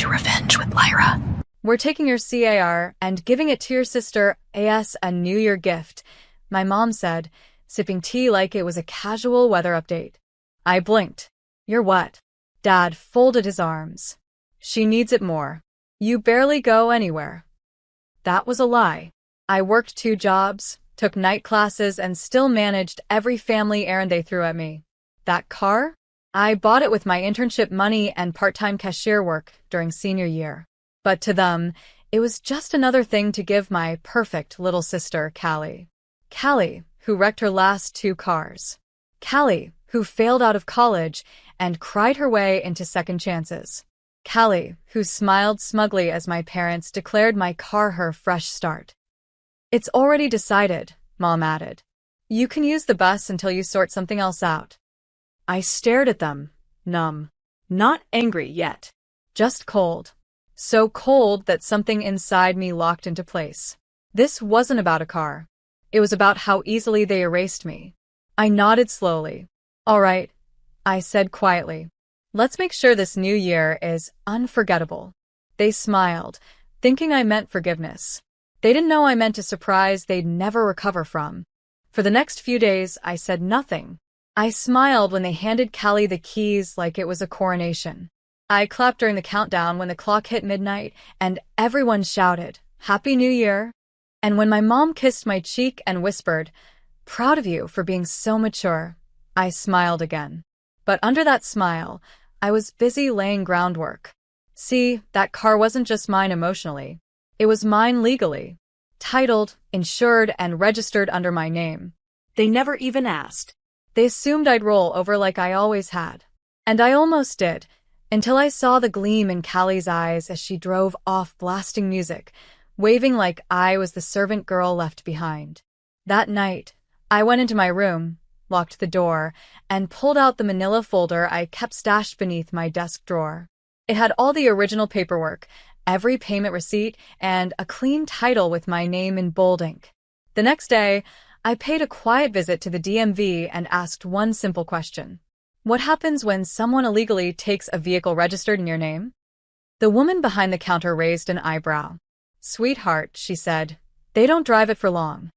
to revenge with Lyra. We're taking your CAR and giving it to your sister as a New Year gift, my mom said, sipping tea like it was a casual weather update. I blinked. You're what? Dad folded his arms. She needs it more. You barely go anywhere. That was a lie. I worked 2 jobs, took night classes, and still managed every family errand they threw at me. That car? I bought it with my internship money and part-time cashier work during senior year. But to them, it was just another thing to give my perfect little sister, Callie. Callie, who wrecked her last 2 cars. Callie, who failed out of college and cried her way into second chances. Callie, who smiled smugly as my parents declared my car her fresh start. It's already decided, Mom added. You can use the bus until you sort something else out. I stared at them, numb. Not angry yet. Just cold. So cold that something inside me locked into place. This wasn't about a car. It was about how easily they erased me. I nodded slowly. All right, I said quietly. Let's make sure this new year is unforgettable. They smiled, thinking I meant forgiveness. They didn't know I meant a surprise they'd never recover from. For the next few days, I said nothing. I smiled when they handed Callie the keys like it was a coronation. I clapped during the countdown when the clock hit midnight, and everyone shouted, Happy New Year! And when my mom kissed my cheek and whispered, Proud of you for being so mature, I smiled again. But under that smile, I was busy laying groundwork. See, that car wasn't just mine emotionally. It was mine legally. Titled, insured, and registered under my name. They never even asked. They assumed I'd roll over like I always had. And I almost did, until I saw the gleam in Callie's eyes as she drove off blasting music, waving like I was the servant girl left behind. That night, I went into my room, locked the door, and pulled out the manila folder I kept stashed beneath my desk drawer. It had all the original paperwork, every payment receipt, and a clean title with my name in bold ink. The next day, I paid a quiet visit to the DMV and asked one simple question. What happens when someone illegally takes a vehicle registered in your name? The woman behind the counter raised an eyebrow. Sweetheart, she said, they don't drive it for long.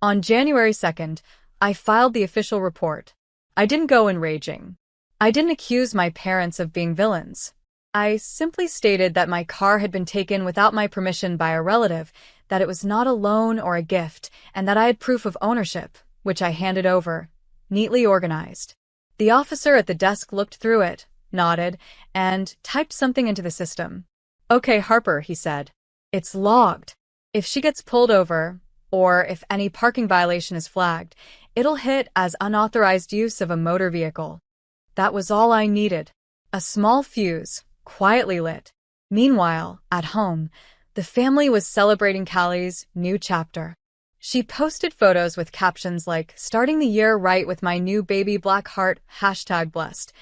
On January 2nd, I filed the official report. I didn't go in raging. I didn't accuse my parents of being villains. I simply stated that my car had been taken without my permission by a relative, that it was not a loan or a gift, and that I had proof of ownership, which I handed over, neatly organized. The officer at the desk looked through it, nodded, and typed something into the system. Okay, Harper, he said. It's logged. If she gets pulled over, or if any parking violation is flagged, it'll hit as unauthorized use of a motor vehicle. That was all I needed. A small fuse, quietly lit. Meanwhile, at home, the family was celebrating Callie's new chapter. She posted photos with captions like, starting the year right with my new baby black heart, #blessed.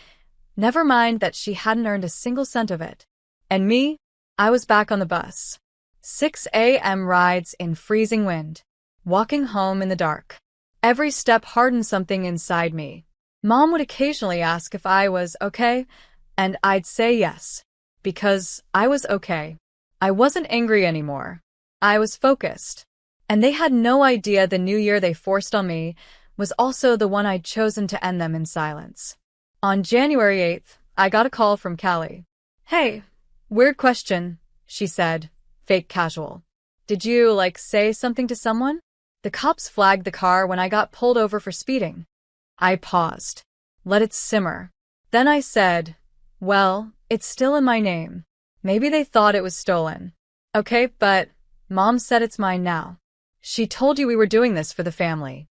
Never mind that she hadn't earned a single cent of it. And me? I was back on the bus. 6 a.m. rides in freezing wind. Walking home in the dark. Every step hardened something inside me. Mom would occasionally ask if I was okay, and I'd say yes. Because I was okay. I wasn't angry anymore. I was focused. And they had no idea the new year they forced on me was also the one I'd chosen to end them in silence. On January 8th, I got a call from Callie. Hey, weird question, she said, fake casual. Did you, say something to someone? The cops flagged the car when I got pulled over for speeding. I paused. Let it simmer. Then I said, well, it's still in my name. Maybe they thought it was stolen. Okay, but Mom said it's mine now. She told you we were doing this for the family.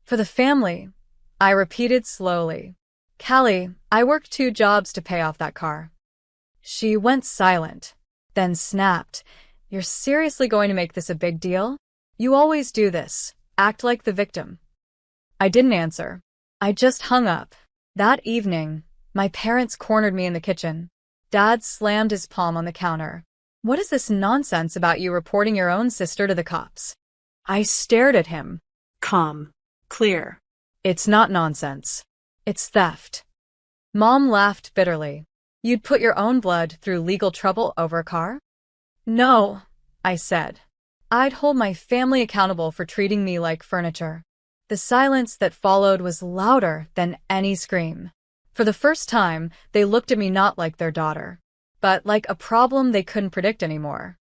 For the family, I repeated slowly. Callie, I worked 2 jobs to pay off that car. She went silent, then snapped. You're seriously going to make this a big deal? You always do this. Act like the victim. I didn't answer. I just hung up. That evening, my parents cornered me in the kitchen. Dad slammed his palm on the counter. What is this nonsense about you reporting your own sister to the cops? I stared at him. Calm. Clear. It's not nonsense. It's theft. Mom laughed bitterly. You'd put your own blood through legal trouble over a car? No, I said. I'd hold my family accountable for treating me like furniture. The silence that followed was louder than any scream. For the first time, they looked at me not like their daughter, but like a problem they couldn't predict anymore.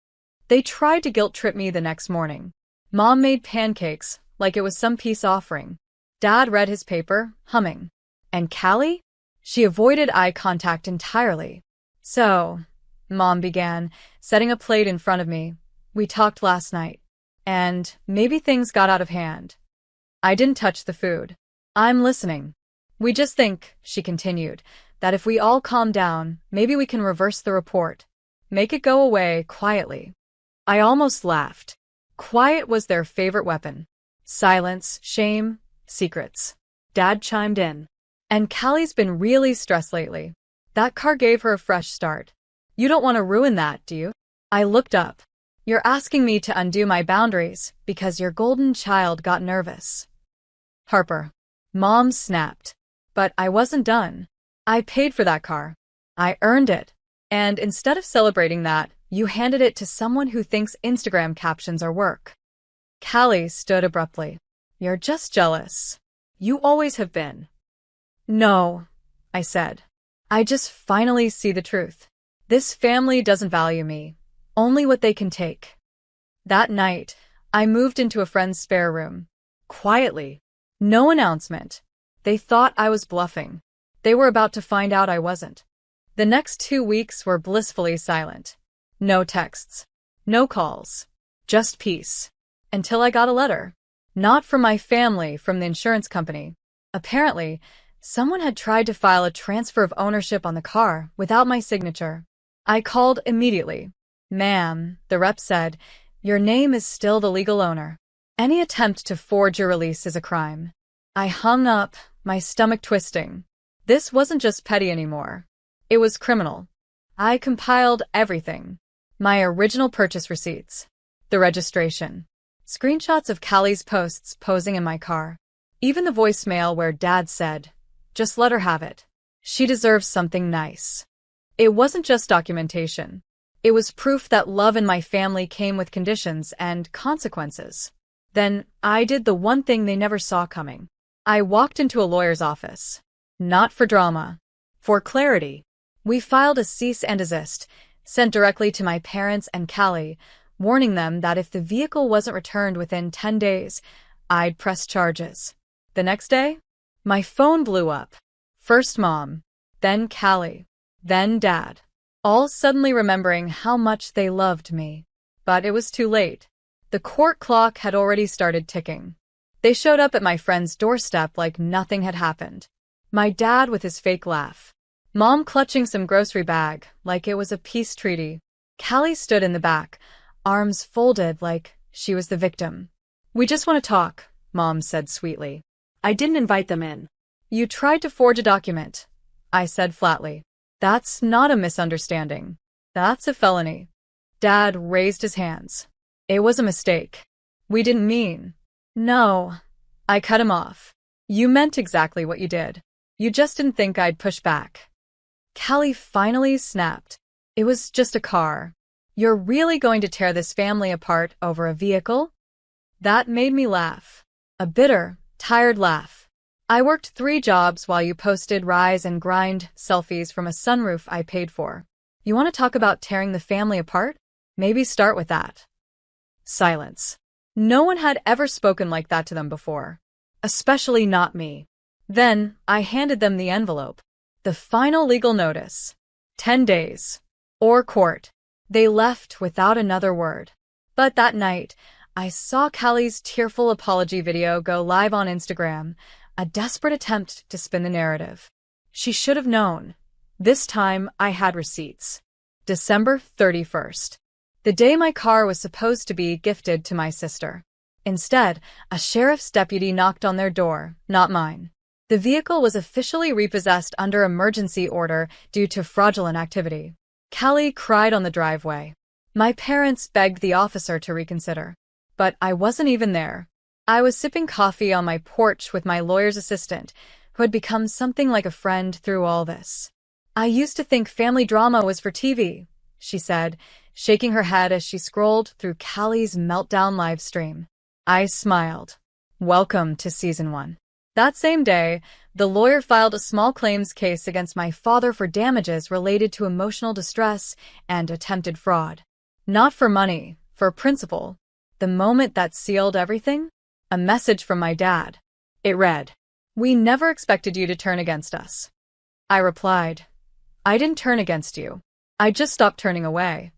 They tried to guilt-trip me the next morning. Mom made pancakes like it was some peace offering. Dad read his paper, humming. And Callie? She avoided eye contact entirely. So, Mom began, setting a plate in front of me. We talked last night. And maybe things got out of hand. I didn't touch the food. I'm listening. We just think, she continued, that if we all calm down, maybe we can reverse the report. Make it go away quietly. I almost laughed. Quiet was their favorite weapon. Silence, shame, secrets. Dad chimed in. And Callie's been really stressed lately. That car gave her a fresh start. You don't want to ruin that, do you? I looked up. You're asking me to undo my boundaries because your golden child got nervous. Harper. Mom snapped. But I wasn't done. I paid for that car. I earned it. And instead of celebrating that, you handed it to someone who thinks Instagram captions are work. Callie stood abruptly. You're just jealous. You always have been. No, I said. I just finally see the truth. This family doesn't value me. Only what they can take. That night, I moved into a friend's spare room. Quietly. No announcement. They thought I was bluffing. They were about to find out I wasn't. The next 2 weeks were blissfully silent. No texts. No calls. Just peace. Until I got a letter. Not from my family, from the insurance company. Apparently, someone had tried to file a transfer of ownership on the car without my signature. I called immediately. Ma'am, the rep said, your name is still the legal owner. Any attempt to forge your release is a crime. I hung up, my stomach twisting. This wasn't just petty anymore. It was criminal. I compiled everything. My original purchase receipts. The registration. Screenshots of Callie's posts posing in my car. Even the voicemail where Dad said, just let her have it. She deserves something nice. It wasn't just documentation. It was proof that love in my family came with conditions and consequences. Then I did the one thing they never saw coming. I walked into a lawyer's office. Not for drama. For clarity. We filed a cease and desist, sent directly to my parents and Callie, warning them that if the vehicle wasn't returned within 10 days, I'd press charges. The next day, my phone blew up. First Mom, then Callie, then Dad, all suddenly remembering how much they loved me. But it was too late. The court clock had already started ticking. They showed up at my friend's doorstep like nothing had happened. My dad with his fake laugh. Mom clutching some grocery bag like it was a peace treaty. Callie stood in the back, arms folded like she was the victim. We just want to talk, Mom said sweetly. I didn't invite them in. You tried to forge a document, I said flatly. That's not a misunderstanding. That's a felony. Dad raised his hands. It was a mistake. We didn't mean. No. I cut him off. You meant exactly what you did. You just didn't think I'd push back. Callie finally snapped. It was just a car. You're really going to tear this family apart over a vehicle? That made me laugh. A bitter, tired laugh. I worked 3 jobs while you posted rise and grind selfies from a sunroof I paid for. You want to talk about tearing the family apart? Maybe start with that. Silence. No one had ever spoken like that to them before. Especially not me. Then, I handed them the envelope. The final legal notice. 10 days. Or court. They left without another word. But that night, I saw Callie's tearful apology video go live on Instagram, a desperate attempt to spin the narrative. She should have known. This time, I had receipts. December 31st. The day my car was supposed to be gifted to my sister. Instead, a sheriff's deputy knocked on their door, not mine. The vehicle was officially repossessed under emergency order due to fraudulent activity. Callie cried on the driveway. My parents begged the officer to reconsider. But I wasn't even there. I was sipping coffee on my porch with my lawyer's assistant, who had become something like a friend through all this. I used to think family drama was for TV, she said, shaking her head as she scrolled through Callie's meltdown livestream. I smiled. Welcome to Season 1. That same day, the lawyer filed a small claims case against my father for damages related to emotional distress and attempted fraud. Not for money, for principle. The moment that sealed everything? A message from my dad. It read, "We never expected you to turn against us." I replied, "I didn't turn against you. I just stopped turning away."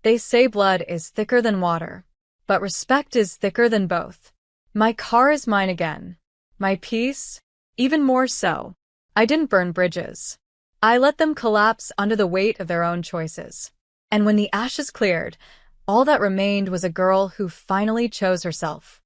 They say blood is thicker than water, but respect is thicker than both. My car is mine again. My peace, even more so. I didn't burn bridges. I let them collapse under the weight of their own choices. And when the ashes cleared, all that remained was a girl who finally chose herself.